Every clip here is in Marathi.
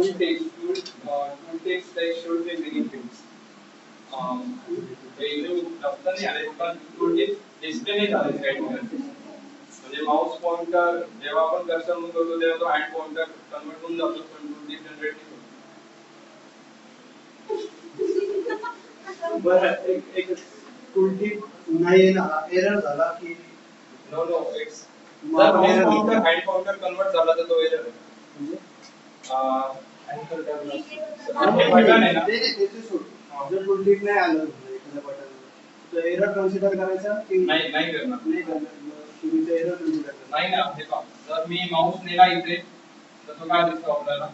tool text like should be many things. वेगळे डॉक्टर नाही आले पण tool text display नाही झाले काही ठिकाणी. म्हणजे माउस पॉइंटर जेव्हा आपण कर्सर मूव करतो तेव्हा तो हँड पॉइंटर कन्वर्ट होऊन जातो पण tool text जनरेट नाही होत. बरं एक टूल टिप नाही ना एरर झाला की नो इट्स जर mouse pointer hand pointer convert झाला तर तो एरर आहे. म्हणजे अँकर डेव्हलप हे बटन आहे ना ते सोड जर टूल टिप नाही आलं एखाद्या बटनवर तर एरर कन्सिडर करायचा की नाही करणार तुम्ही ते एरर कन्सिडर करा नाही ना हे पहा जर मी माउस नेला इथे तर तो काय दिसतो आपल्याला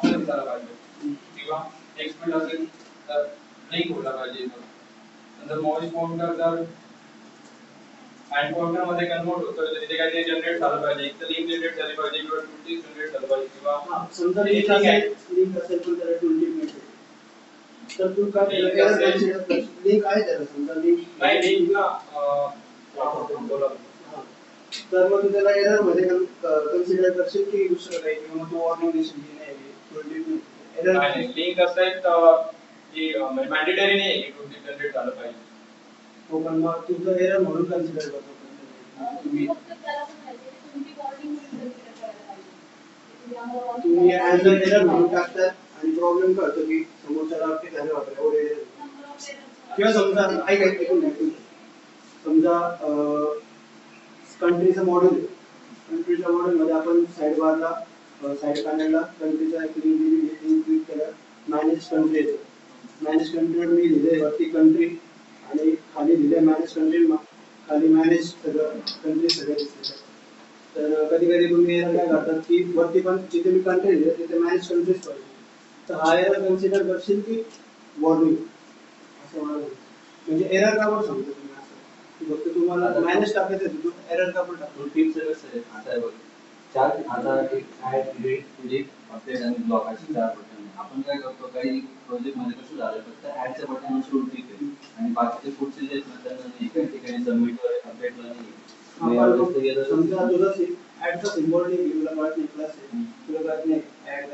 दिसायला पाहिजे किंवा एक्सपेंड असेल तर ब्लिंक व्हायला पाहिजे नंतर माउस पॉइंटर जर हँड पॉइंटर मध्ये कन्वर्ट होतो तर तिथे काहीतरी जनरेट झालं पाहिजे एक तर लिंक जनरेट झाली पाहिजे किंवा टूल टिप जनरेट झालं पाहिजे किंवा समजा लिंक असेल पण त्याला टूल टिप मिळते तर तू काय एरर कन्सिडर लिंक आहे त्याला समजा लिंक नाही लिंक ना बोला तर मग त्याला एरर मध्ये कन्सिडर करशील की दुसरं काही किंवा तू वॉर्निंग देशील की नाही टूल टिप एरर लिंक असेल की मॅन्डेटरी नाही की टूल टिप जनरेट झालं पाहिजे हो पण मग तुझं एरर म्हणून कन्सिडर करतो तुम्ही ॲज अ एरर म्हणून टाकतात आणि प्रॉब्लेम कळतो की समोरच्याला की झाले वाटलं एवढे किंवा समजा ऐकून समजा कंट्रीचं मॉडेल आहे कंट्रीच्या मॉडेलमध्ये आपण साईड बारला साईड पॅनलला कंट्रीचा एक लिंक दिली क्लिक केलं मॅनेज कंट्री येतं मॅनेज कंट्रीवर मी लिहिले वरती कंट्री आणि खाली लिहिले मॅनेज कंट्री खाली मॅनेज सगळं कंट्री सगळं दिसतं तर कधी कधी तुम्ही काय करतात की वरती पण जिथे मी कंट्री लिहिले तिथे मॅनेज कंट्रीज पाहिजे तर हा एरर कन्सिडर करशील की वॉर्निंग असं मला म्हणजे एरर का पण सांगतो तुम्ही असं फक्त तुम्हाला मॅनेज टाकायचं तू एरर का पण टाकतो टिप्स कसं आहे आता आहे बघ चार आता एक ऍड डिलीट अपडेट आणि ब्लॉक असे चार बटन आपण काय करतो काही प्रोजेक्ट मध्ये कसं झालं फक्त ऍडचं बटन सोडून ठीक आहे आणि बाकीचे पुढचे जे आहेत ना त्यांना नाही काही ठिकाणी सबमिट वर अपडेटला नाही समजा तुझा ऍडचा सिम्बॉल नाही तुला कळत नाही प्लस आहे तुला कळत नाही ऍड